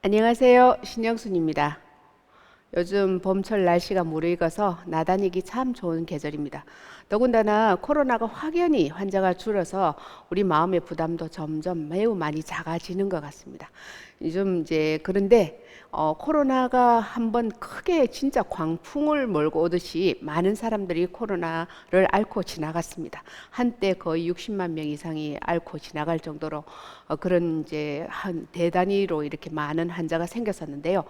안녕하세요. 신영순입니다. 요즘 봄철 날씨가 무르익어서 나다니기 참 좋은 계절입니다. 더군다나 코로나가 확연히 환자가 줄어서 우리 마음의 부담도 점점 매우 많이 작아지는 것 같습니다. 요즘 이제 그런데 코로나가 한번 크게 진짜 광풍을 몰고 오듯이 많은 사람들이 코로나를 앓고 지나갔습니다. 한때 거의 60만 명 이상이 앓고 지나갈 정도로 그런 이제 한 대단위로 이렇게 많은 환자가 생겼었는데요.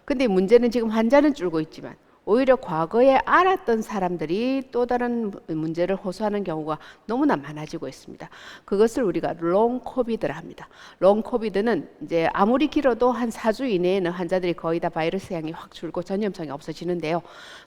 근데 문제는 지금 환자는 줄고 있지만 오히려 과거에 알았던 사람들이 또 다른 문제를 호소하는 경우가 너무나 많아지고 있습니다. 그것을 우리가 롱 코비드라 합니다. 롱 코비드는 이제 아무리 길어도 한 4주 이내에는 환자들이 거의 다 바이러스 양이 확 줄고 전염성이 없어지는데요.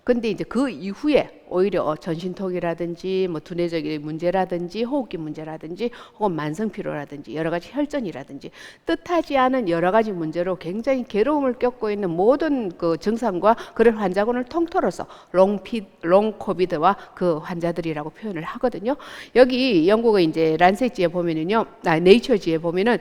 근데 이제 그 이후에 오히려 전신통이라든지 뭐 두뇌적인 문제라든지 호흡기 문제라든지 혹은 만성 피로라든지 여러 가지 혈전이라든지 뜻하지 않은 여러 가지 문제로 굉장히 괴로움을 겪고 있는 모든 그 증상과 그런 환자군을 통틀어서 롱 코비드와 그 환자들이라고 표현을 하거든요. 여기 영국의 이제 란셋지에 보면은요, 네이처지에 보면은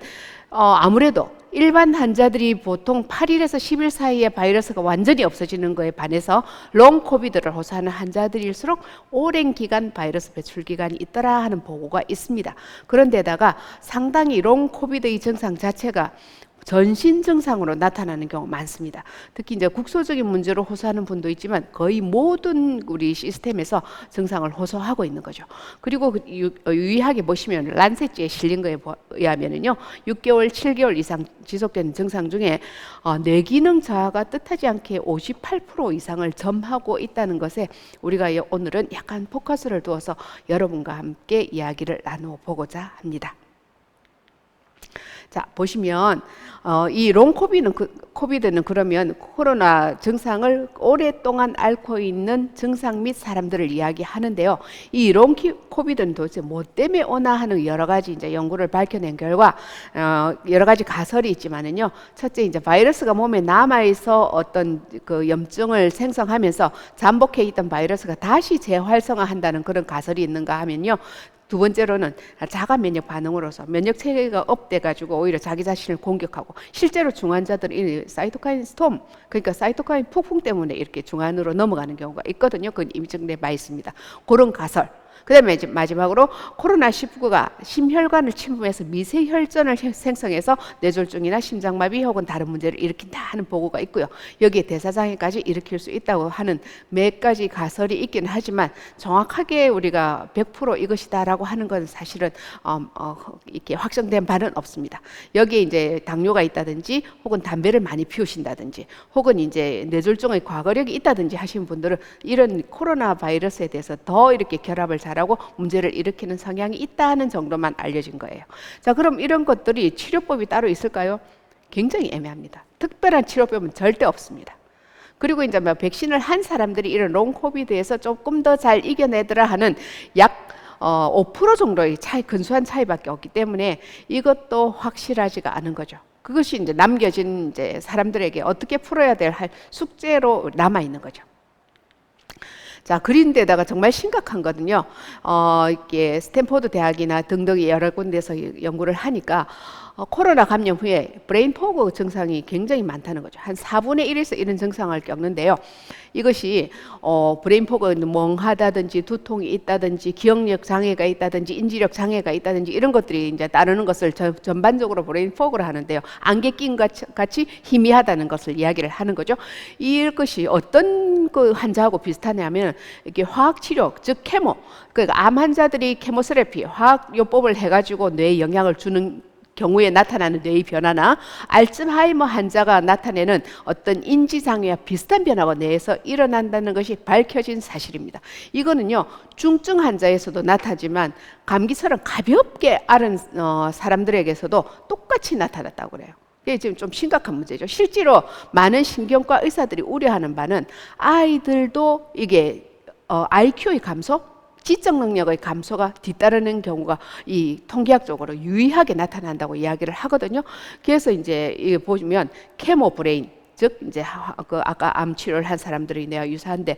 아무래도 일반 환자들이 보통 8일에서 10일 사이에 바이러스가 완전히 없어지는 거에 반해서 롱 코비드를 호소하는 환자들일수록 오랜 기간 바이러스 배출 기간이 있더라 하는 보고가 있습니다. 그런데다가 상당히 롱 코비드의 증상 자체가 전신 증상으로 나타나는 경우 많습니다. 특히 이제 국소적인 문제로 호소하는 분도 있지만 거의 모든 우리 시스템에서 증상을 호소하고 있는 거죠. 그리고 유의하게 보시면 란셋지에 실린 거에 의하면은요, 6개월, 7개월 이상 지속되는 증상 중에 뇌기능 저하가 뜻하지 않게 58% 이상을 점하고 있다는 것에 우리가 오늘은 약간 포커스를 두어서 여러분과 함께 이야기를 나누어 보고자 합니다. 자, 보시면 이 롱 코비드는 그러면 코로나 증상을 오랫동안 앓고 있는 증상 및 사람들을 이야기하는데요. 이 롱 코비드는 도대체 뭐 때문에 오나 하는 여러 가지 이제 연구를 밝혀낸 결과 여러 가지 가설이 있지만은요. 첫째, 이제 바이러스가 몸에 남아 있어 어떤 그 염증을 생성하면서 잠복해 있던 바이러스가 다시 재활성화한다는 그런 가설이 있는가 하면요. 두 번째로는 자가 면역 반응으로서 면역 체계가 업돼 가지고 오히려 자기 자신을 공격하고, 실제로 중환자들이 사이토카인 스톰, 그러니까 사이토카인 폭풍 때문에 이렇게 중환으로 넘어가는 경우가 있거든요. 그건 입증돼 봐 있습니다. 그런 가설. 그다음에 이제 마지막으로 코로나19가 심혈관을 침범해서 미세혈전을 생성해서 뇌졸중이나 심장마비 혹은 다른 문제를 일으킨다 하는 보고가 있고요. 여기에 대사장애까지 일으킬 수 있다고 하는 몇 가지 가설이 있기는 하지만 정확하게 우리가 100% 이것이다라고 하는 건 사실은 이렇게 확정된 바는 없습니다. 여기에 이제 당뇨가 있다든지 혹은 담배를 많이 피우신다든지 혹은 이제 뇌졸중의 과거력이 있다든지 하시는 분들은 이런 코로나 바이러스에 대해서 더 이렇게 결합을 잘하고 문제를 일으키는 성향이 있다는 정도만 알려진 거예요. 자, 그럼 이런 것들이 치료법이 따로 있을까요? 굉장히 애매합니다. 특별한 치료법은 절대 없습니다. 그리고 이제 뭐 백신을 한 사람들이 이런 롱 코비드에서 조금 더 잘 이겨내더라 하는 약 5% 정도의 차이, 근소한 차이밖에 없기 때문에 이것도 확실하지가 않은 거죠. 그것이 이제 남겨진 이제 사람들에게 어떻게 풀어야 될 숙제로 남아 있는 거죠. 자, 그린데다가 정말 심각한 거든요. 이게 스탠포드 대학이나 등등 여러 군데서 연구를 하니까 코로나 감염 후에 브레인 포그 증상이 굉장히 많다는 거죠. 한 4분의 1에서 이런 증상을 겪는데요. 이것이 브레인 포그는 멍하다든지 두통이 있다든지 기억력 장애가 있다든지 인지력 장애가 있다든지 이런 것들이 이제 따르는 것을 전반적으로 브레인 포그를 하는데요. 안개 낀 같이 희미하다는 것을 이야기를 하는 거죠. 이것이 어떤 그 환자하고 비슷하냐면 이렇게 화학 치료, 즉 케모, 그러니까 암 환자들이 케모세라피, 화학 요법을 해가지고 뇌에 영향을 주는 경우에 나타나는 뇌의 변화나 알츠하이머 환자가 나타내는 어떤 인지장애와 비슷한 변화가 뇌에서 일어난다는 것이 밝혀진 사실입니다. 이거는요, 중증 환자에서도 나타나지만 감기처럼 가볍게 앓은 사람들에게서도 똑같이 나타났다고 그래요. 이게 지금 좀 심각한 문제죠. 실제로 많은 신경과 의사들이 우려하는 바는 아이들도 이게 IQ의 감소, 지적 능력의 감소가 뒤따르는 경우가 이 통계학적으로 유의하게 나타난다고 이야기를 하거든요. 그래서 이제 보시면 케모 브레인, 즉 이제 그 아까 암 치료를 한 사람들이 내가 유사한데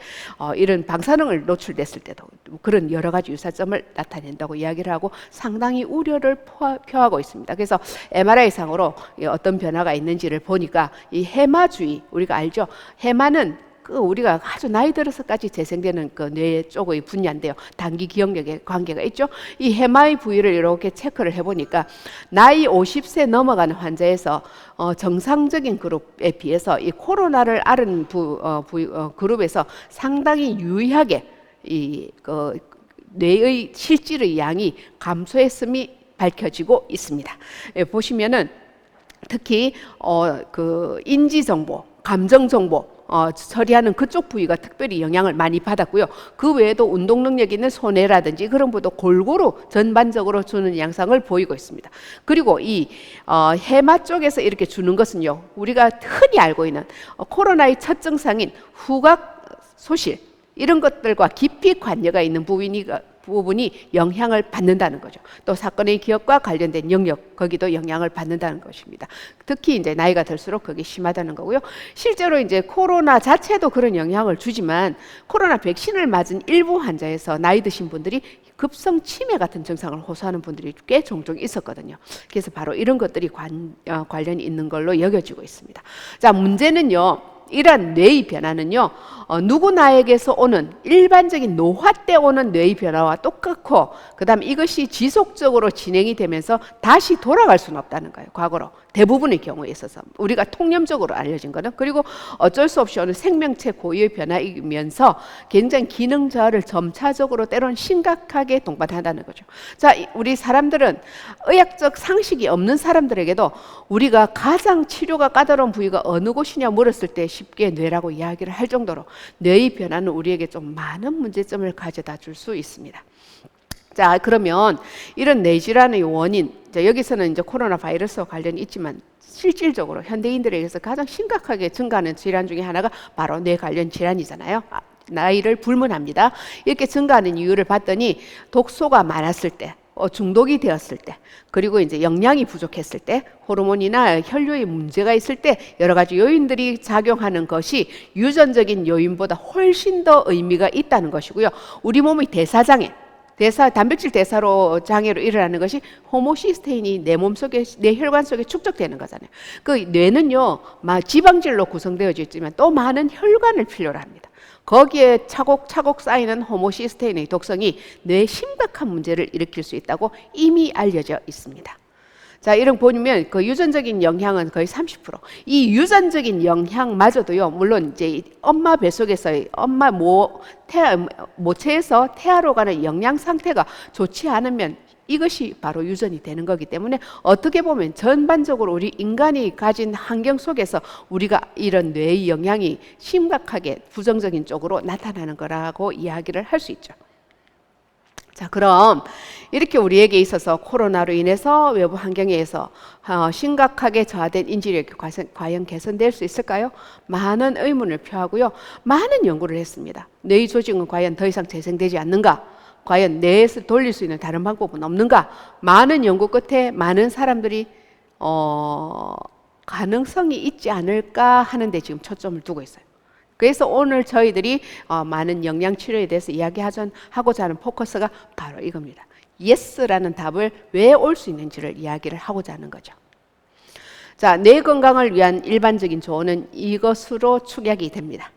이런 방사능을 노출됐을 때도 그런 여러 가지 유사점을 나타낸다고 이야기를 하고 상당히 우려를 표하고 있습니다. 그래서 MRI 상으로 어떤 변화가 있는지를 보니까 이 해마주의, 우리가 알죠? 해마는 그 우리가 아주 나이 들어서까지 재생되는 그 뇌 쪽의 분야인데요. 단기 기억력에 관계가 있죠. 이 해마의 부위를 이렇게 체크를 해보니까 나이 50세 넘어가는 환자에서 정상적인 그룹에 비해서 이 코로나를 앓은 그룹에서 상당히 유의하게 뇌의 실질의 양이 감소했음이 밝혀지고 있습니다. 보시면은 특히 그 인지 정보, 감정 정보 처리하는 그쪽 부위가 특별히 영향을 많이 받았고요. 그 외에도 운동 능력 있는 손해라든지 그런 부도 골고루 전반적으로 주는 양상을 보이고 있습니다. 그리고 이 해마 쪽에서 이렇게 주는 것은요, 우리가 흔히 알고 있는 코로나의 첫 증상인 후각 소실 이런 것들과 깊이 관여가 있는 부분이 영향을 받는다는 거죠. 또 사건의 기억과 관련된 영역, 거기도 영향을 받는다는 것입니다. 특히 이제 나이가 들수록 그게 심하다는 거고요. 실제로 이제 코로나 자체도 그런 영향을 주지만 코로나 백신을 맞은 일부 환자에서 나이 드신 분들이 급성 치매 같은 증상을 호소하는 분들이 꽤 종종 있었거든요. 그래서 바로 이런 것들이 관련이 있는 걸로 여겨지고 있습니다. 자, 문제는요. 이러한 뇌의 변화는요, 누구나에게서 오는 일반적인 노화 때 오는 뇌의 변화와 똑같고, 그 다음 이것이 지속적으로 진행이 되면서 다시 돌아갈 수는 없다는 거예요. 과거로 대부분의 경우에 있어서 우리가 통념적으로 알려진 거는. 그리고 어쩔 수 없이 오는 생명체 고유의 변화이면서 굉장히 기능 저하를 점차적으로 때로는 심각하게 동반한다는 거죠. 자, 우리 사람들은 의학적 상식이 없는 사람들에게도 우리가 가장 치료가 까다로운 부위가 어느 곳이냐 물었을 때 쉽게 뇌라고 이야기를 할 정도로 뇌의 변화는 우리에게 좀 많은 문제점을 가져다 줄 수 있습니다. 자, 그러면 이런 뇌질환의 원인, 여기서는 이제 코로나 바이러스와 관련이 있지만 실질적으로 현대인들에게서 가장 심각하게 증가하는 질환 중에 하나가 바로 뇌 관련 질환이잖아요. 나이를 불문합니다. 이렇게 증가하는 이유를 봤더니 독소가 많았을 때, 중독이 되었을 때, 그리고 이제 영양이 부족했을 때, 호르몬이나 혈류의 문제가 있을 때 여러 가지 요인들이 작용하는 것이 유전적인 요인보다 훨씬 더 의미가 있다는 것이고요. 우리 몸의 단백질 대사로 장애로 일어나는 것이 호모시스테인이 내 몸속에, 내 혈관 속에 축적되는 거잖아요. 그 뇌는요, 지방질로 구성되어져 있지만 또 많은 혈관을 필요로 합니다. 거기에 차곡차곡 쌓이는 호모시스테인의 독성이 뇌에 심각한 문제를 일으킬 수 있다고 이미 알려져 있습니다. 자, 이런 보면 그 유전적인 영향은 거의 30%. 이 유전적인 영향마저도요, 물론 이제 엄마 뱃속에서의 모체에서 태아로 가는 영양 상태가 좋지 않으면 이것이 바로 유전이 되는 거기 때문에 어떻게 보면 전반적으로 우리 인간이 가진 환경 속에서 우리가 이런 뇌의 영향이 심각하게 부정적인 쪽으로 나타나는 거라고 이야기를 할 수 있죠. 자, 그럼 이렇게 우리에게 있어서 코로나로 인해서 외부 환경에 의해서 심각하게 저하된 인지력이 과연 개선될 수 있을까요? 많은 의문을 표하고요. 많은 연구를 했습니다. 뇌의 조직은 과연 더 이상 재생되지 않는가? 과연 뇌에서 돌릴 수 있는 다른 방법은 없는가? 많은 연구 끝에 많은 사람들이 가능성이 있지 않을까 하는데 지금 초점을 두고 있어요. 그래서 오늘 저희들이 많은 영양치료에 대해서 이야기하고자 하는 포커스가 바로 이겁니다. 예스라는 답을 왜 올 수 있는지를 이야기를 하고자 하는 거죠. 자, 뇌 건강을 위한 일반적인 조언은 이것으로 축약이 됩니다.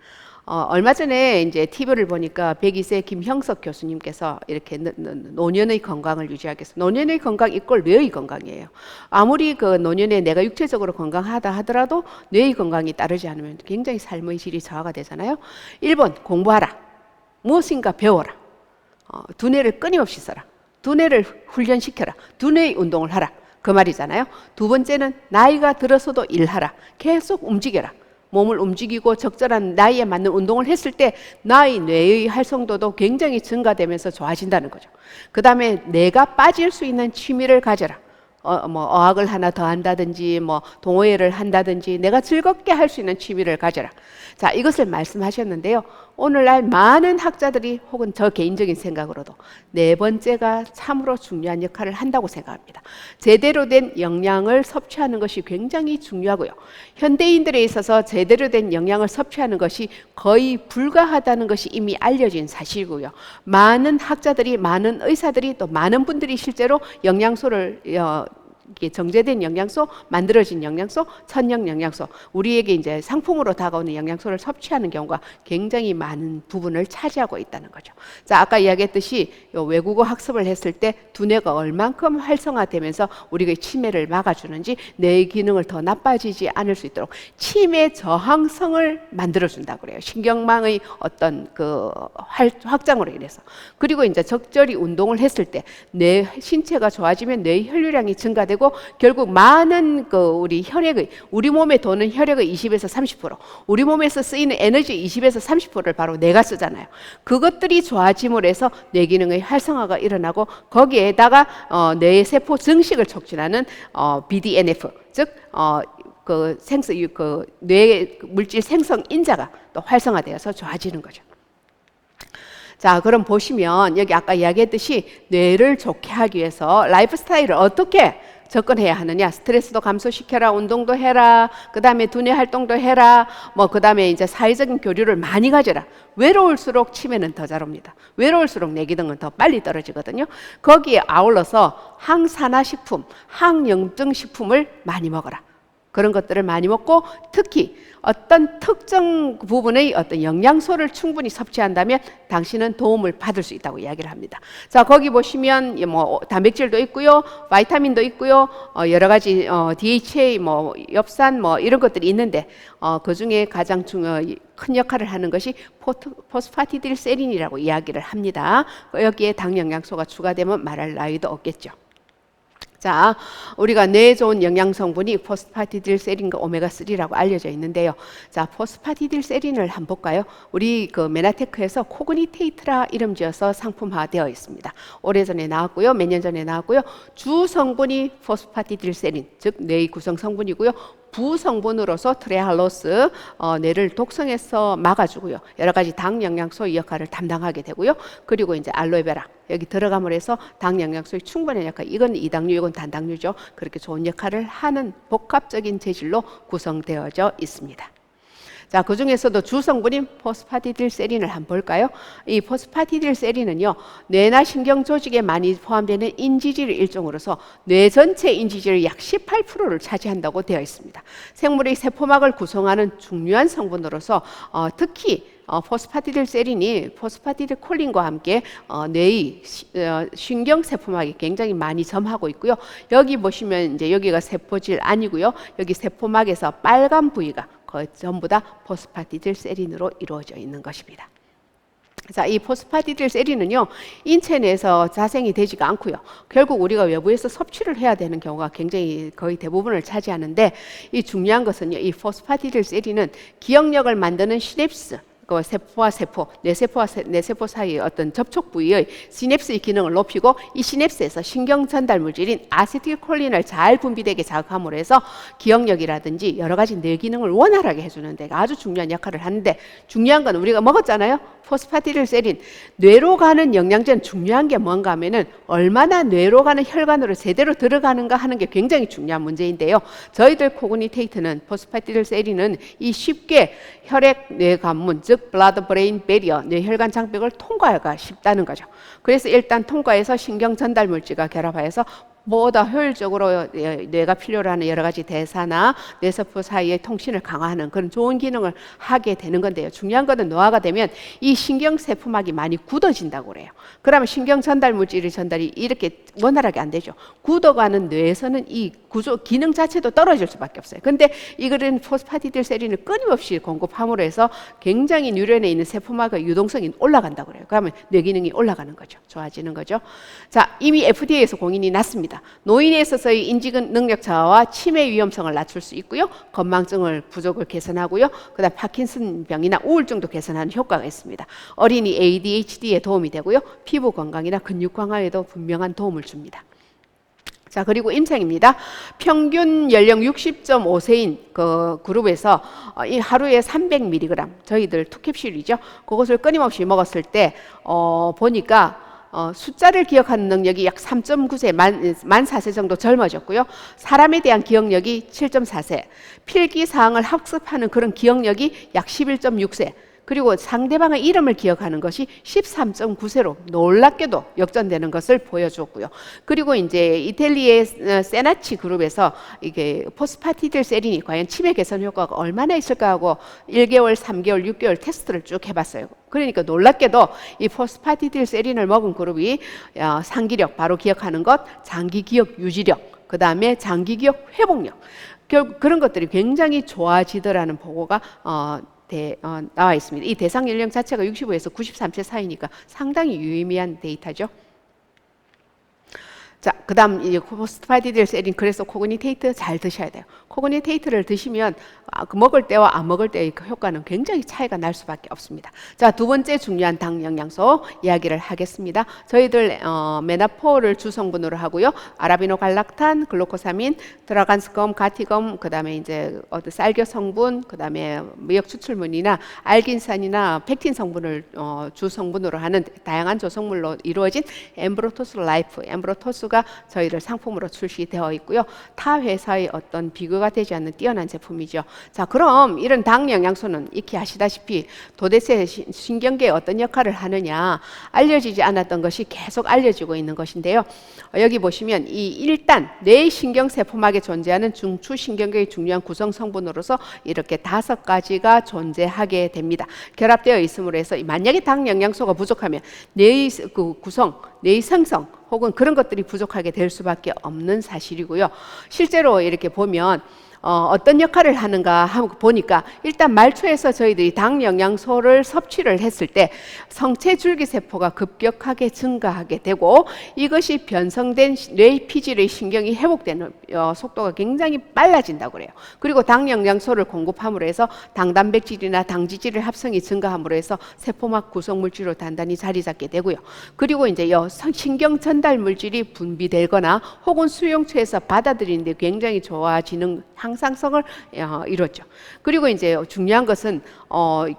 얼마 전에 이제 TV를 보니까 102세 김형석 교수님께서 이렇게 노년의 건강을 유지하기 위해서, 노년의 건강 이꼴 뇌의 건강이에요. 아무리 그 노년에 내가 육체적으로 건강하다 하더라도 뇌의 건강이 따르지 않으면 굉장히 삶의 질이 저하가 되잖아요. 1번, 공부하라. 무엇인가 배워라. 두뇌를 끊임없이 써라. 두뇌를 훈련시켜라. 두뇌의 운동을 하라. 그 말이잖아요. 두 번째는 나이가 들어서도 일하라. 계속 움직여라. 몸을 움직이고 적절한 나이에 맞는 운동을 했을 때 나의 뇌의 활성도도 굉장히 증가되면서 좋아진다는 거죠. 그 다음에 내가 빠질 수 있는 취미를 가져라. 어학을 하나 더 한다든지, 동호회를 한다든지, 내가 즐겁게 할 수 있는 취미를 가져라. 자, 이것을 말씀하셨는데요. 오늘날 많은 학자들이 혹은 저 개인적인 생각으로도 네 번째가 참으로 중요한 역할을 한다고 생각합니다. 제대로 된 영양을 섭취하는 것이 굉장히 중요하고요. 현대인들에 있어서 제대로 된 영양을 섭취하는 것이 거의 불가하다는 것이 이미 알려진 사실이고요. 많은 학자들이, 많은 의사들이, 또 많은 분들이 실제로 영양소를 이게 정제된 영양소, 만들어진 영양소, 천연 영양소, 우리에게 이제 상품으로 다가오는 영양소를 섭취하는 경우가 굉장히 많은 부분을 차지하고 있다는 거죠. 자, 아까 이야기했듯이 외국어 학습을 했을 때 두뇌가 얼만큼 활성화되면서 우리가 치매를 막아주는지, 뇌의 기능을 더 나빠지지 않을 수 있도록 치매 저항성을 만들어준다고 그래요. 신경망의 어떤 그 확장으로 인해서. 그리고 이제 적절히 운동을 했을 때 뇌 신체가 좋아지면 뇌 혈류량이 증가되고 결국 많은 그 우리 혈액의, 우리 몸에 도는 혈액의 20에서 30%, 우리 몸에서 쓰이는 에너지 20에서 30%를 바로 뇌가 쓰잖아요. 그것들이 좋아짐으로 해서 뇌 기능의 활성화가 일어나고 거기에다가 뇌의 세포 증식을 촉진하는 BDNF, 즉 뇌 물질 생성 인자가 또 활성화되어서 좋아지는 거죠. 자, 그럼 보시면 여기 아까 이야기했듯이 뇌를 좋게 하기 위해서 라이프 스타일을 어떻게 접근해야 하느냐? 스트레스도 감소시켜라, 운동도 해라, 그 다음에 두뇌 활동도 해라, 그 다음에 이제 사회적인 교류를 많이 가져라. 외로울수록 치매는 더 잘 옵니다. 외로울수록 뇌 기능은 더 빨리 떨어지거든요. 거기에 아울러서 항산화식품, 항염증식품을 많이 먹어라. 그런 것들을 많이 먹고 특히 어떤 특정 부분의 어떤 영양소를 충분히 섭취한다면 당신은 도움을 받을 수 있다고 이야기를 합니다. 자, 거기 보시면 단백질도 있고요, 바이타민도 있고요, 여러 가지 DHA, 엽산 이런 것들이 있는데 그 중에 가장 큰 역할을 하는 것이 포스파티딜세린이라고 이야기를 합니다. 여기에 당 영양소가 추가되면 말할 나위도 없겠죠. 자, 우리가 뇌에 좋은 영양 성분이 포스파티딜세린과 오메가3라고 알려져 있는데요. 자, 포스파티딜세린을 한번 볼까요? 우리 그 메나테크에서 코그니테이트라 이름 지어서 상품화되어 있습니다. 오래전에 나왔고요. 몇 년 전에 나왔고요. 주 성분이 포스파티딜세린, 즉 뇌의 구성 성분이고요. 부성분으로서 트레할로스, 뇌를 독성해서 막아주고요. 여러 가지 당 영양소의 역할을 담당하게 되고요. 그리고 이제 알로에베라, 여기 들어감으로 해서 당 영양소의 충분한 역할, 이건 이당류, 이건 단당류죠. 그렇게 좋은 역할을 하는 복합적인 재질로 구성되어져 있습니다. 자, 그 중에서도 주성분인 포스파티딜세린을 한번 볼까요? 이 포스파티딜세린은요, 뇌나 신경 조직에 많이 포함되는 인지질 일종으로서 뇌 전체 인지질의 약 18%를 차지한다고 되어 있습니다. 생물의 세포막을 구성하는 중요한 성분으로서 특히 포스파티딜세린이 포스파티딜콜린과 함께 뇌의 신경 세포막이 굉장히 많이 점하고 있고요. 여기 보시면 이제 여기가 세포질 아니고요. 여기 세포막에서 빨간 부위가 거의 전부 다 포스파티딜세린으로 이루어져 있는 것입니다. 자, 이 포스파티딜세린은요, 인체 내에서 자생이 되지가 않고요. 결국 우리가 외부에서 섭취를 해야 되는 경우가 굉장히 거의 대부분을 차지하는데, 이 중요한 것은요, 이 포스파티딜세린은 기억력을 만드는 시냅스, 그 세포와 세포, 뇌세포와 뇌세포 사이의 어떤 접촉 부위의 시냅스의 기능을 높이고 이 시냅스에서 신경 전달 물질인 아세틸콜린을 잘 분비되게 자극함으로 해서 기억력이라든지 여러 가지 뇌 기능을 원활하게 해주는 데가 아주 중요한 역할을 하는데, 중요한 건 우리가 먹었잖아요. 포스파티딜세린. 뇌로 가는 영양제는 중요한 게 뭔가 하면은 얼마나 뇌로 가는 혈관으로 제대로 들어가는가 하는 게 굉장히 중요한 문제인데요. 저희들 코그니테이트는 포스파티딜세린은 이 쉽게 혈액 뇌 관문, 즉 블러드 브레인 베리어, 뇌혈관 장벽을 통과하기가 쉽다는 거죠. 그래서 일단 통과해서 신경 전달 물질과 결합하여서 보다 효율적으로 뇌가 필요로 하는 여러 가지 대사나 뇌세포 사이의 통신을 강화하는 그런 좋은 기능을 하게 되는 건데요. 중요한 것은 노화가 되면 이 신경세포막이 많이 굳어진다고 그래요. 그러면 신경 전달 물질의 전달이 이렇게 원활하게 안 되죠. 굳어가는 뇌에서는 이 구조 기능 자체도 떨어질 수밖에 없어요. 근데 이거는 포스파티딜세린을 끊임없이 공급함으로 해서 굉장히 뉴런에 있는 세포막의 유동성이 올라간다고 그래요. 그러면 뇌 기능이 올라가는 거죠. 좋아지는 거죠. 자, 이미 FDA에서 공인이 났습니다. 노인에 있어서의 인지 능력 저하와 치매 위험성을 낮출 수 있고요. 건망증을 부족을 개선하고요. 그다음 파킨슨병이나 우울증도 개선하는 효과가 있습니다. 어린이 ADHD에 도움이 되고요. 피부 건강이나 근육 강화에도 분명한 도움을 줍니다. 자, 그리고 임상입니다. 평균 연령 60.5세인 그 그룹에서 이 하루에 300mg, 저희들 투캡슐이죠. 그것을 끊임없이 먹었을 때 보니까 숫자를 기억하는 능력이 약 3.9세, 만 4세 정도 젊어졌고요. 사람에 대한 기억력이 7.4세, 필기 사항을 학습하는 그런 기억력이 약 11.6세, 그리고 상대방의 이름을 기억하는 것이 13.9세로 놀랍게도 역전되는 것을 보여주었고요. 그리고 이제 이탈리아의 세나치 그룹에서 이게 포스파티딜세린이 과연 치매 개선 효과가 얼마나 있을까 하고 1개월, 3개월, 6개월 테스트를 쭉 해봤어요. 그러니까 놀랍게도 이 포스파티딜세린을 먹은 그룹이 상기력, 바로 기억하는 것, 장기 기억 유지력, 그 다음에 장기 기억 회복력, 결국 그런 것들이 굉장히 좋아지더라는 보고가 나와 있습니다. 이 대상 연령 자체가 65에서 93세 사이니까 상당히 유의미한 데이터죠. 자, 그 다음 이제 포스파티딜세린, 그래서 코그니테이트 잘 드셔야 돼요. 코그니테이트를 드시면 먹을 때와 안 먹을 때의 그 효과는 굉장히 차이가 날 수밖에 없습니다. 자, 두 번째 중요한 당 영양소 이야기를 하겠습니다. 저희들 메나포를 주성분으로 하고요. 아라비노갈락탄, 글루코사민, 드라간스검, 가티검, 그 다음에 이제 쌀겨 성분, 그 다음에 미역 추출물이나 알긴산이나 펙틴 성분을 주성분으로 하는 다양한 조성물로 이루어진 엠브로토스 라이프, 엠브로토스가 저희들 상품으로 출시되어 있고요. 타 회사의 어떤 비교가 되지 않는 뛰어난 제품이죠. 자, 그럼 이런 당 영양소는 익히 아시다시피 도대체 신경계에 어떤 역할을 하느냐, 알려지지 않았던 것이 계속 알려지고 있는 것인데요. 여기 보시면 이 1단 뇌의 신경세포막에 존재하는 중추신경계의 중요한 구성 성분으로서 이렇게 5가지가 존재하게 됩니다. 결합되어 있으므로 해서 만약에 당 영양소가 부족하면 뇌의 그 구성, 뇌의 생성 혹은 그런 것들이 부족하게 될 수밖에 없는 사실이고요. 실제로 이렇게 보면 어떤 역할을 하는가 하고 보니까 일단 말초에서 저희들이 당 영양소를 섭취를 했을 때 성체 줄기세포가 급격하게 증가하게 되고 이것이 변성된 뇌 피질의 신경이 회복되는 속도가 굉장히 빨라진다고 그래요. 그리고 당 영양소를 공급함으로 해서 당단백질이나 당지질의 합성이 증가함으로 해서 세포막 구성물질로 단단히 자리 잡게 되고요. 그리고 이제 신경 전달 물질이 분비되거나 혹은 수용체에서 받아들이는데 굉장히 좋아지는 항상성을 이뤘죠. 그리고 이제 중요한 것은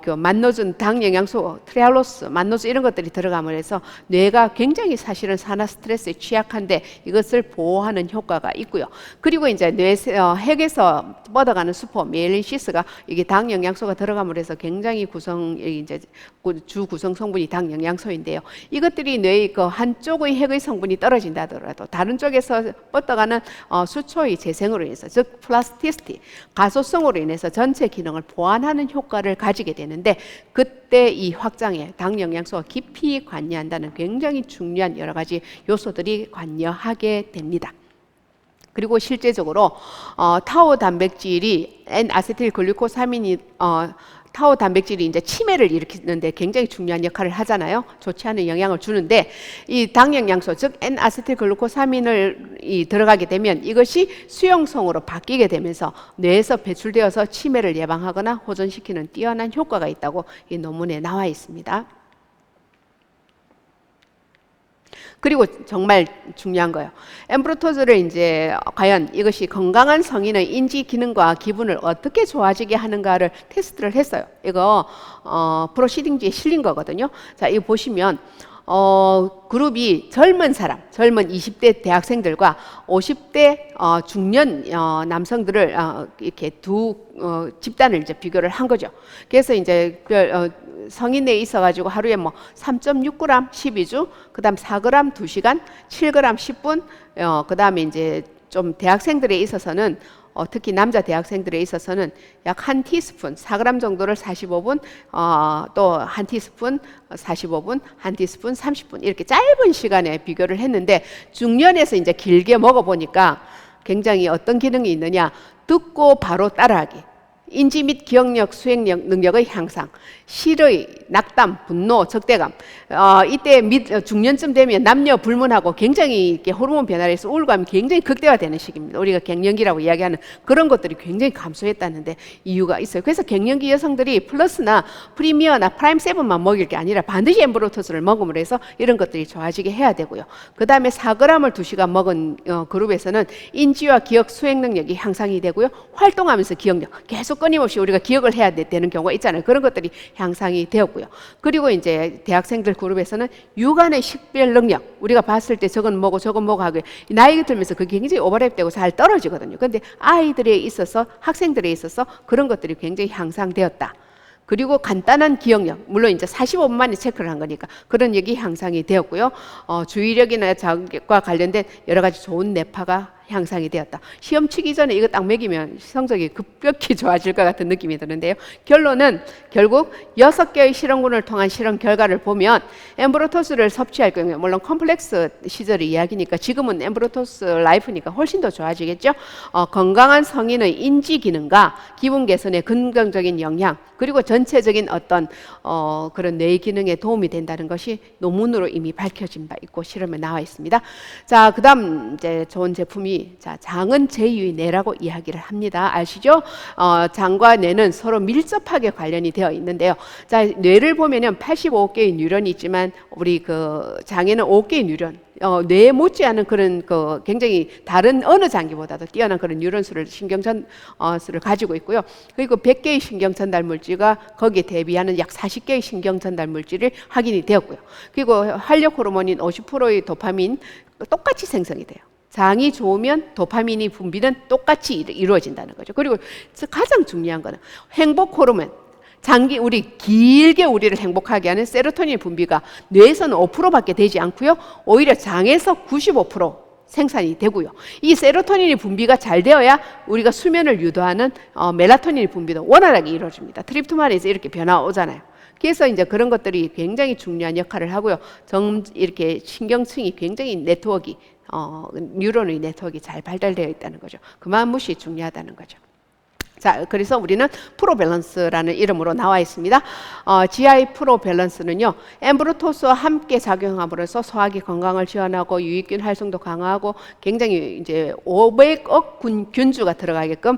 그 만노준 당 영양소, 트레알로스, 만노즈 이런 것들이 들어감을 해서 뇌가 굉장히 사실은 산화 스트레스에 취약한데 이것을 보호하는 효과가 있고요. 그리고 이제 뇌 핵에서 뻗어가는 수포 미엘린시스가 이게 당 영양소가 들어감을 해서 굉장히 이제 주 구성 성분이 당 영양소인데요. 이것들이 뇌의 그 한쪽의 핵의 성분이 떨어진다 하더라도 다른 쪽에서 뻗어가는 수초의 재생으로 인해서, 즉 플라스티시티, 가소성으로 인해서 전체 기능을 보완하는 효과를 가지게 되는데 그때 이 확장에 당 영양소가 깊이 관여한다는 굉장히 중요한 여러 가지 요소들이 관여하게 됩니다. 그리고 실제적으로 타우 단백질이 N아세틸글루코사민이 타우 단백질이 이제 치매를 일으키는데 굉장히 중요한 역할을 하잖아요. 좋지 않은 영향을 주는데 이 당 영양소, 즉 N아세틸글루코사민이 들어가게 되면 이것이 수용성으로 바뀌게 되면서 뇌에서 배출되어서 치매를 예방하거나 호전시키는 뛰어난 효과가 있다고 이 논문에 나와 있습니다. 그리고 정말 중요한 거예요. 엠브로토즈를 이제 과연 이것이 건강한 성인의 인지 기능과 기분을 어떻게 좋아지게 하는가를 테스트를 했어요. 이거 프로시딩지에 실린 거거든요. 자, 이거 보시면 그룹이 젊은 20대 대학생들과 50대 중년 남성들을 이렇게 두 집단을 이제 비교를 한 거죠. 그래서 이제 성인 내에 있어가지고 하루에 뭐 3.6g 12주, 그다음 4g 2시간, 7g 10분, 그다음에 이제 좀 대학생들에 있어서는 특히 남자 대학생들에 있어서는 약 한 티스푼, 4g 정도를 45분, 또 한 티스푼 45분, 한 티스푼 30분 이렇게 짧은 시간에 비교를 했는데 중년에서 이제 길게 먹어보니까 굉장히 어떤 기능이 있느냐, 듣고 바로 따라하기. 인지 및 기억력, 수행력, 능력의 향상, 실의, 낙담, 분노, 적대감. 이때 중년쯤 되면 남녀 불문하고 굉장히 이렇게 호르몬 변화를 해서 우울감이 굉장히 극대화되는 시기입니다. 우리가 갱년기라고 이야기하는 그런 것들이 굉장히 감소했다는데 이유가 있어요. 그래서 갱년기 여성들이 플러스나 프리미어나 프라임 세븐만 먹일 게 아니라 반드시 엠브로토스를 먹음으로 해서 이런 것들이 좋아지게 해야 되고요. 그 다음에 4g을 2시간 먹은 그룹에서는 인지와 기억, 수행 능력이 향상이 되고요. 활동하면서 기억력, 계속 끊임없이 우리가 기억을 해야 되는 경우가 있잖아요. 그런 것들이 향상이 되었고요. 그리고 이제 대학생들 그룹에서는 육안의 식별 능력, 우리가 봤을 때 저건 뭐고 저건 뭐고 하고 나이가 들면서 그게 굉장히 오버랩되고 잘 떨어지거든요. 그런데 아이들에 있어서, 학생들에 있어서 그런 것들이 굉장히 향상되었다. 그리고 간단한 기억력, 물론 이제 45분 만에 체크를 한 거니까 그런 얘기 향상이 되었고요. 주의력이나 자극과 관련된 여러 가지 좋은 뇌파가 향상이 되었다. 시험 치기 전에 이거 딱 먹이면 성적이 급격히 좋아질 것 같은 느낌이 드는데요. 결론은 결국 6개의 실험군을 통한 실험 결과를 보면 엠브로토스를 섭취할 경우에, 물론 컴플렉스 시절의 이야기니까 지금은 엠브로토스 라이프니까 훨씬 더 좋아지겠죠. 건강한 성인의 인지 기능과 기분 개선에 긍정적인 영향, 그리고 전체적인 어떤 그런 뇌 기능에 도움이 된다는 것이 논문으로 이미 밝혀진 바 있고 실험에 나와 있습니다. 자, 그다음 이제 좋은 제품이 장은 제2의 뇌라고 이야기를 합니다. 아시죠? 장과 뇌는 서로 밀접하게 관련이 되어 있는데요. 자, 뇌를 보면은 85개의 뉴런이 있지만 우리 그 장에는 5개의 뉴런, 뇌에 못지않은 그런 굉장히 다른 어느 장기보다도 뛰어난 그런 뉴런수를 신경전수를 가지고 있고요. 그리고 100개의 신경 전달 물질과 거기에 대비하는 약 40개의 신경 전달 물질이 확인이 되었고요. 그리고 활력 호르몬인 50%의 도파민 똑같이 생성이 돼요. 장이 좋으면 도파민이 분비는 똑같이 이루어진다는 거죠. 그리고 가장 중요한 거는 행복 호르몬, 우리 길게 우리를 행복하게 하는 세로토닌 분비가 뇌에서는 5%밖에 되지 않고요. 오히려 장에서 95% 생산이 되고요. 이 세로토닌이 분비가 잘 되어야 우리가 수면을 유도하는 멜라토닌 분비도 원활하게 이루어집니다. 트립토만에서 이렇게 변화가 오잖아요. 그래서 이제 그런 것들이 굉장히 중요한 역할을 하고요. 이렇게 신경층이 굉장히 뉴런의 네트워크가 잘 발달되어 있다는 거죠. 그만무시 중요하다는 거죠. 자, 그래서 우리는 프로밸런스라는 이름으로 나와 있습니다. GI 프로밸런스는요, 엠브로토스와 함께 작용함으로써 소화기 건강을 지원하고 유익균 활성도 강화하고 굉장히 이제 500억 균주가 들어가게끔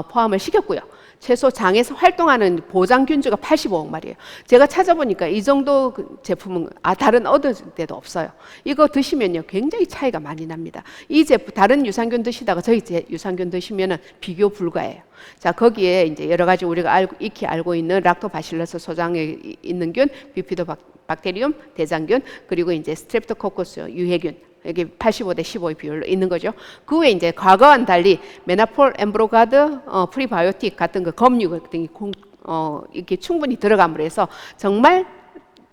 포함을 시켰고요. 최소 장에서 활동하는 보장균주가 85억 마리예요. 제가 찾아보니까 이 정도 제품은 다른 어느 데도 없어요. 이거 드시면요 굉장히 차이가 많이 납니다. 이 제품 다른 유산균 드시다가 저희 유산균 드시면은 비교 불가해요. 자, 거기에 이제 여러 가지 우리가 익히 알고 있는 락토바실러스 소장에 있는 균, 비피도박테리움, 대장균, 그리고 이제 스트랩토코커스 유해균, 여기 85대 15의 비율로 있는 거죠. 그 외에 이제 과거와는 달리 메나폴, 엠브로가드, 프리바이오틱 같은 그 검류 등이 이렇게 충분히 들어감으로 해서 정말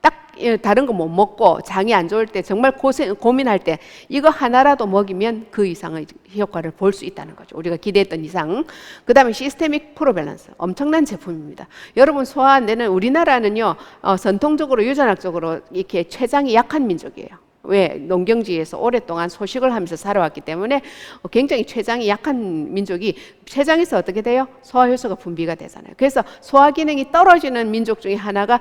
딱 다른 거 못 먹고 장이 안 좋을 때 정말 고민할 때 이거 하나라도 먹이면 그 이상의 효과를 볼 수 있다는 거죠. 우리가 기대했던 이상. 그 다음에 시스테믹 프로밸런스, 엄청난 제품입니다. 여러분 소화 안 되는 우리나라는요 전통적으로 유전학적으로 이렇게 췌장이 약한 민족이에요. 왜? 농경지에서 오랫동안 소식을 하면서 살아왔기 때문에 굉장히 췌장이 약한 민족이 췌장에서 어떻게 돼요? 소화효소가 분비가 되잖아요. 그래서 소화 기능이 떨어지는 민족 중에 하나가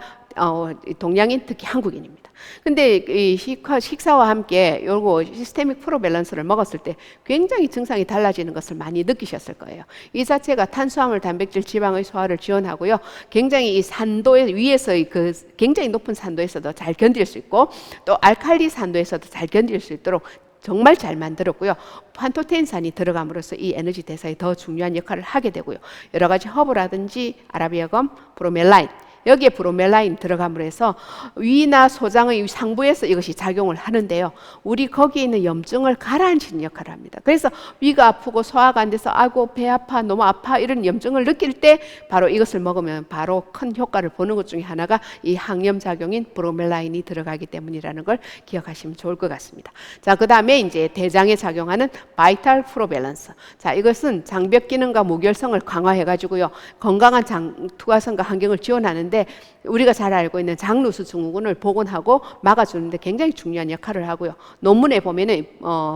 동양인, 특히 한국인입니다. 근데 이 식사와 함께 요거 시스테믹 프로밸런스를 먹었을 때 굉장히 증상이 달라지는 것을 많이 느끼셨을 거예요. 이 자체가 탄수화물, 단백질, 지방의 소화를 지원하고요. 굉장히 이 산도의 위에서의 그 굉장히 높은 산도에서도 잘 견딜 수 있고 또 알칼리 산도에서도 잘 견딜 수 있도록 정말 잘 만들었고요. 판토테인산이 들어감으로써 이 에너지 대사에 더 중요한 역할을 하게 되고요. 여러 가지 허브라든지 아라비아검, 브로멜라인, 여기에 브로멜라인 들어감으로 해서 위나 소장의 상부에서 이것이 작용을 하는데요. 우리 거기에 있는 염증을 가라앉히는 역할을 합니다. 그래서 위가 아프고 소화가 안 돼서 아이고 배 아파 너무 아파 이런 염증을 느낄 때 바로 이것을 먹으면 바로 큰 효과를 보는 것 중에 하나가 이 항염 작용인 브로멜라인이 들어가기 때문이라는 걸 기억하시면 좋을 것 같습니다. 자, 그 다음에 이제 대장에 작용하는 바이탈 프로밸런스. 자, 이것은 장벽 기능과 무결성을 강화해 가지고요. 건강한 장 투과성과 환경을 지원하는데 하는데 우리가 잘 알고 있는 장루수 증후군을 복원하고 막아주는데 굉장히 중요한 역할을 하고요. 논문에 보면은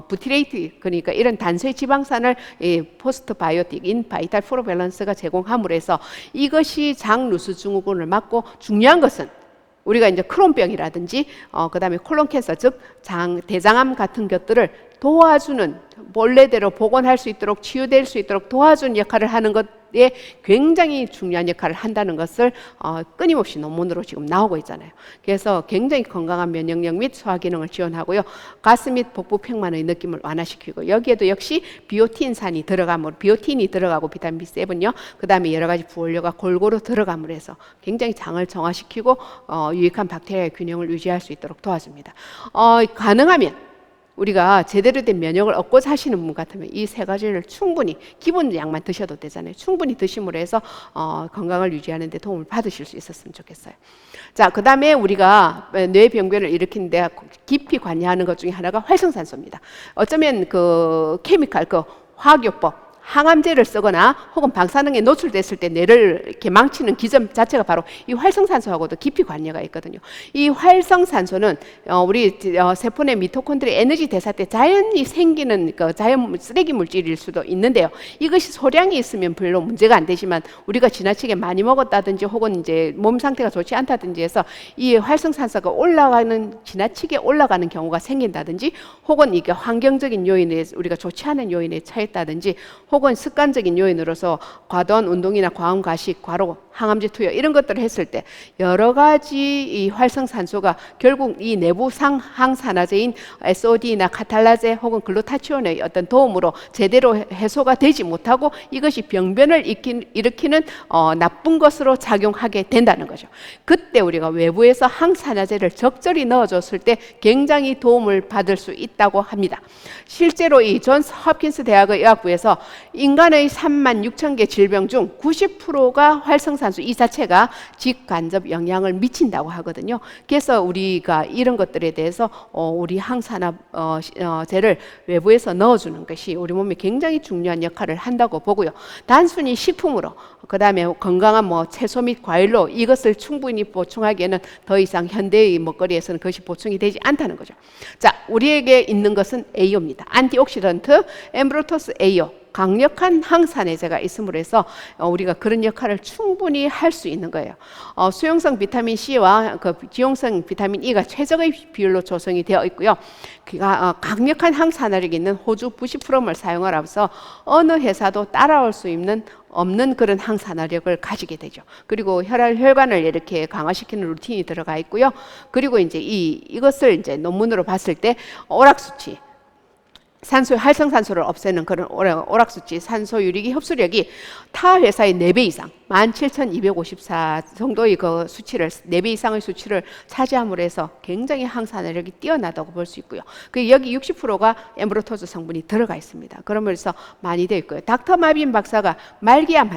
부티레이트 그러니까 이런 단수의 지방산을 포스트 바이오틱인 바이탈 프로밸런스가 제공함으로 해서 이것이 장루수 증후군을 막고 중요한 것은 우리가 이제 크론병이라든지 그다음에 콜론 캔서 즉 대장암 같은 것들을 도와주는 본래대로 복원할 수 있도록 치유될 수 있도록 도와주는 역할을 하는 것에 굉장히 중요한 역할을 한다는 것을 끊임없이 논문으로 지금 나오고 있잖아요. 그래서 굉장히 건강한 면역력 및 소화 기능을 지원하고요. 가스 및 복부 평만의 느낌을 완화시키고 여기에도 역시 비오틴산이 들어가므로 비오틴이 들어가고 비타민 B7요. 그다음에 여러 가지 부원료가 골고루 들어감으로 해서 굉장히 장을 정화시키고 유익한 박테리아의 균형을 유지할 수 있도록 도와줍니다. 가능하면 우리가 제대로 된 면역을 얻고 사시는 분 같으면 이 세 가지를 충분히 기본 양만 드셔도 되잖아요. 충분히 드심으로 해서 건강을 유지하는 데 도움을 받으실 수 있었으면 좋겠어요. 자, 그 다음에 우리가 뇌병변을 일으키는 데 깊이 관여하는 것 중에 하나가 활성산소입니다. 어쩌면 그 케미칼, 그 화학요법 항암제를 쓰거나 혹은 방사능에 노출됐을 때 뇌를 이렇게 망치는 기전 자체가 바로 이 활성산소하고도 깊이 관계가 있거든요. 이 활성산소는 우리 세포 내 미토콘드리아 에너지 대사 때 자연히 생기는 그 자연 쓰레기 물질일 수도 있는데요. 이것이 소량이 있으면 별로 문제가 안 되지만 우리가 지나치게 많이 먹었다든지 혹은 이제 몸 상태가 좋지 않다든지 해서 이 활성산소가 지나치게 올라가는 경우가 생긴다든지 혹은 이게 환경적인 요인에 우리가 좋지 않은 요인에 처했다든지 혹은 습관적인 요인으로서 과도한 운동이나 과음 과식, 과로, 항암제 투여 이런 것들을 했을 때 여러 가지 이 활성산소가 결국 이 내부 항산화제인 SOD나 카탈라제 혹은 글루타치온의 어떤 도움으로 제대로 해소가 되지 못하고 이것이 병변을 일으키는 나쁜 것으로 작용하게 된다는 거죠. 그때 우리가 외부에서 항산화제를 적절히 넣어줬을 때 굉장히 도움을 받을 수 있다고 합니다. 실제로 이 존스 홉킨스 대학의 의학부에서 인간의 36,000개 질병 중 90%가 활성산소 이 자체가 직간접 영향을 미친다고 하거든요. 그래서 우리가 이런 것들에 대해서 우리 항산화제를 외부에서 넣어주는 것이 우리 몸에 굉장히 중요한 역할을 한다고 보고요. 단순히 식품으로 그 다음에 건강한 뭐 채소 및 과일로 이것을 충분히 보충하기에는 더 이상 현대의 먹거리에서는 그것이 보충이 되지 않다는 거죠. 자, 우리에게 있는 것은 A효입니다. 안티옥시던트 엠브로토스 A효. 강력한 항산화제가 있음으로 해서 우리가 그런 역할을 충분히 할 수 있는 거예요. 수용성 비타민 C와 그 지용성 비타민 E가 최적의 비율로 조성이 되어 있고요. 강력한 항산화력이 있는 호주 부시프롬을 사용하면서 어느 회사도 따라올 수 없는 그런 항산화력을 가지게 되죠. 그리고 혈관을 이렇게 강화시키는 루틴이 들어가 있고요. 그리고 이제 이것을 이제 논문으로 봤을 때 오락수치 활성산소를 없애는 그런 오락수치 산소유리기 흡수력이 타 회사의 4배 이상 17,254 정도의 그 수치를 4배 이상의 수치를 차지함으로 해서 굉장히 항산화력이 뛰어나다고 볼 수 있고요. 그 여기 60%가 엠브로토즈 성분이 들어가 있습니다. 그러면서 많이 되어 있고요. 닥터 마빈 박사가 말기암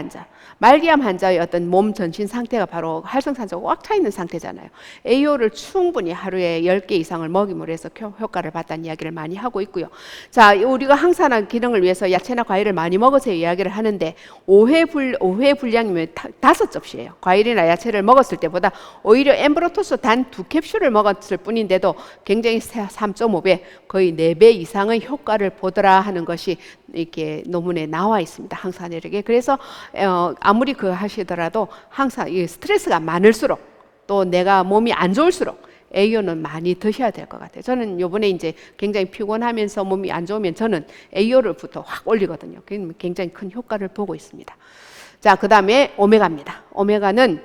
환자의 어떤 몸 전신 상태가 바로 활성산소가 꽉 차 있는 상태잖아요. AO를 충분히 하루에 10개 이상을 먹임으로 해서 효과를 봤다는 이야기를 많이 하고 있고요. 자, 우리가 항산화 기능을 위해서 야채나 과일을 많이 먹으세요 이야기를 하는데 5회 분량이면 5접시예요. 과일이나 야채를 먹었을 때보다 오히려 엠브로토스 단 2캡슐을 먹었을 뿐인데도 굉장히 3.5배 거의 4배 이상의 효과를 보더라 하는 것이 이렇게 논문에 나와 있습니다. 항산화력에. 그래서 아무리 그 하시더라도 항상 이 스트레스가 많을수록 또 내가 몸이 안 좋을수록 A효는 많이 드셔야 될 것 같아요. 저는 요번에 이제 굉장히 피곤하면서 몸이 안 좋으면 저는 A효를부터 확 올리거든요. 굉장히 큰 효과를 보고 있습니다. 자, 그 다음에 오메가입니다. 오메가는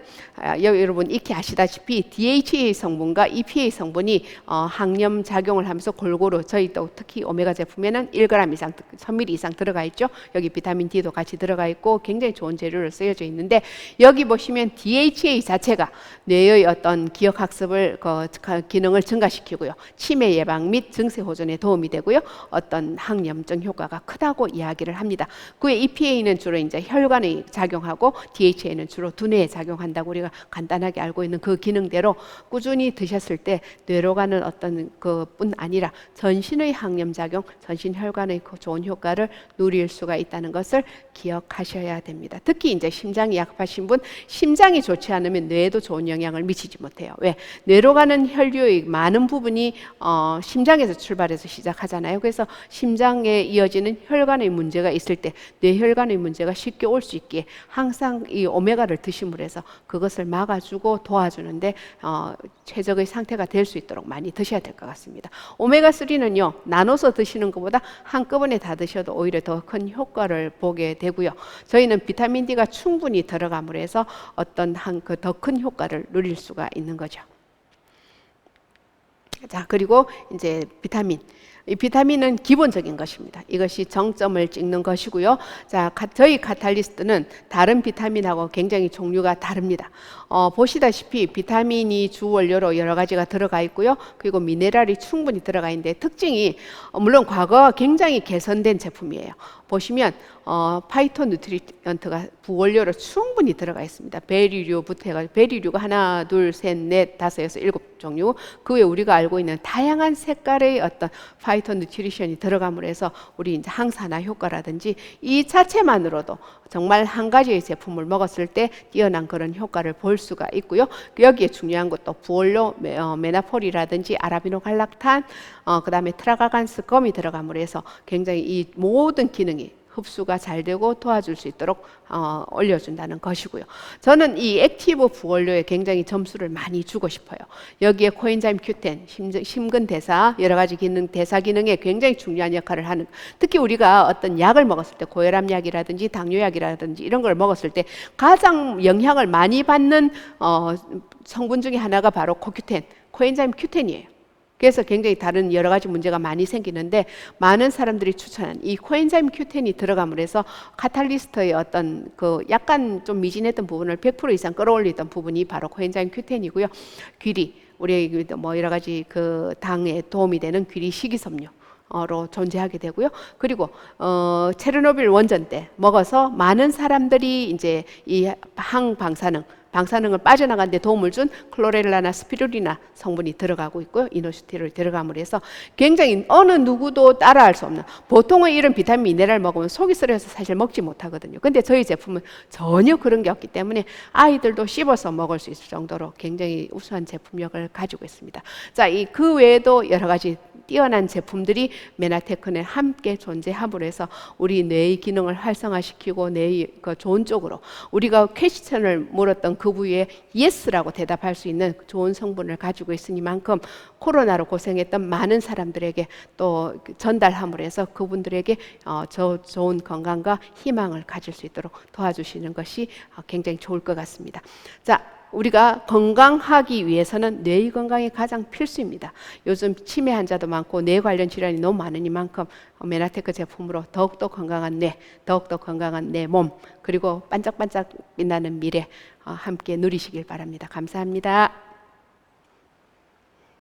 여러분 익히 아시다시피 DHA 성분과 EPA 성분이 항염 작용을 하면서 골고루 저희 또 특히 오메가 제품에는 1g 이상, 1000ml 이상 들어가 있죠. 여기 비타민 D도 같이 들어가 있고 굉장히 좋은 재료로 쓰여져 있는데 여기 보시면 DHA 자체가 뇌의 어떤 기억학습을 기능을 증가시키고요. 치매 예방 및 증세 호전에 도움이 되고요. 어떤 항염증 효과가 크다고 이야기를 합니다. 그 EPA는 주로 이제 혈관에 작용하고 DHA는 주로 두뇌에 작용한다고 우리가 간단하게 알고 있는 그 기능대로 꾸준히 드셨을 때 뇌로 가는 어떤 그뿐 아니라 전신의 항염작용, 전신 혈관의 그 좋은 효과를 누릴 수가 있다는 것을 기억하셔야 됩니다. 특히 이제 심장이 약하신 분, 심장이 좋지 않으면 뇌에도 좋은 영향을 미치지 못해요. 왜? 뇌로 가는 혈류의 많은 부분이 심장에서 출발해서 시작하잖아요. 그래서 심장에 이어지는 혈관의 문제가 있을 때 뇌혈관의 문제가 쉽게 올 수 있게 항상 이 오메가를 드심으로 해서 그것을 막아주고 도와주는데 최적의 상태가 될 수 있도록 많이 드셔야 될 것 같습니다. 오메가3는요, 나눠서 드시는 것보다 한꺼번에 다 드셔도 오히려 더 큰 효과를 보게 되고요. 저희는 비타민 D가 충분히 들어감으로 해서 어떤 더 큰 효과를 누릴 수가 있는 거죠. 자, 그리고 이제 비타민. 이 비타민은 기본적인 것입니다. 이것이 정점을 찍는 것이고요. 자, 저희 카탈리스트는 다른 비타민하고 굉장히 종류가 다릅니다. 보시다시피 비타민이 주 원료로 여러 가지가 들어가 있고요. 그리고 미네랄이 충분히 들어가 있는데 특징이 물론 과거와 굉장히 개선된 제품이에요. 보시면 파이토 누트리언트가 부원료로 충분히 들어가 있습니다. 베리류부터 해가지고 베리류가 하나, 둘, 셋, 넷, 다섯, 여섯, 일곱 종류. 그 외에 우리가 알고 있는 다양한 색깔의 어떤 파이토 누트리션이 들어감으로 해서 우리 이제 항산화 효과라든지 이 자체만으로도 정말 한 가지의 제품을 먹었을 때 뛰어난 그런 효과를 볼 수가 있고요. 여기에 중요한 것도 부원료 메나폴이라든지 아라비노갈락탄, 그다음에 트라가간스 껌이 들어감으로 해서 굉장히 이 모든 기능이 흡수가 잘 되고 도와줄 수 있도록 올려준다는 것이고요. 저는 이 액티브 부원료에 굉장히 점수를 많이 주고 싶어요. 여기에 코엔자임 Q10, 심근대사, 여러 가지 기능, 대사 기능에 굉장히 중요한 역할을 하는, 특히 우리가 어떤 약을 먹었을 때 고혈압약이라든지 당뇨약이라든지 이런 걸 먹었을 때 가장 영향을 많이 받는 성분 중에 하나가 바로 코Q10, 코엔자임 Q10이에요. 그래서 굉장히 다른 여러 가지 문제가 많이 생기는데 많은 사람들이 추천한 이 코엔자임 Q10이 들어감으로 해서 카탈리스트의 어떤 그 약간 좀 미진했던 부분을 100% 이상 끌어올리던 부분이 바로 코엔자임 Q10이고요. 귀리, 우리 뭐 여러 가지 그 당에 도움이 되는 귀리 식이섬유 로 존재하게 되고요. 그리고 체르노빌 원전 때 먹어서 많은 사람들이 이제 이 방사능을 빠져나가는 데 도움을 준 클로렐라나 스피루리나 성분이 들어가고 있고요. 이노시티를 들어감으로 해서 굉장히 어느 누구도 따라할 수 없는, 보통은 이런 비타민 미네랄 먹으면 속이 쓰려서 사실 먹지 못하거든요. 근데 저희 제품은 전혀 그런 게 없기 때문에 아이들도 씹어서 먹을 수 있을 정도로 굉장히 우수한 제품력을 가지고 있습니다. 자, 그 외에도 여러 가지 뛰어난 제품들이 메나테크에 함께 존재함으로 해서 우리 뇌의 기능을 활성화시키고 뇌의 그 좋은 쪽으로 우리가 퀘스천을 물었던 그 부위에 예스라고 대답할 수 있는 좋은 성분을 가지고 있으니만큼 코로나로 고생했던 많은 사람들에게 또 전달함으로 해서 그분들에게 좋은 건강과 희망을 가질 수 있도록 도와주시는 것이 굉장히 좋을 것 같습니다. 자, 우리가 건강하기 위해서는 뇌의 건강이 가장 필수입니다. 요즘 치매 환자도 많고 뇌 관련 질환이 너무 많으니만큼 메나테크 제품으로 더욱더 건강한 뇌, 더욱더 건강한 내 몸, 그리고 반짝반짝 빛나는 미래 함께 누리시길 바랍니다. 감사합니다.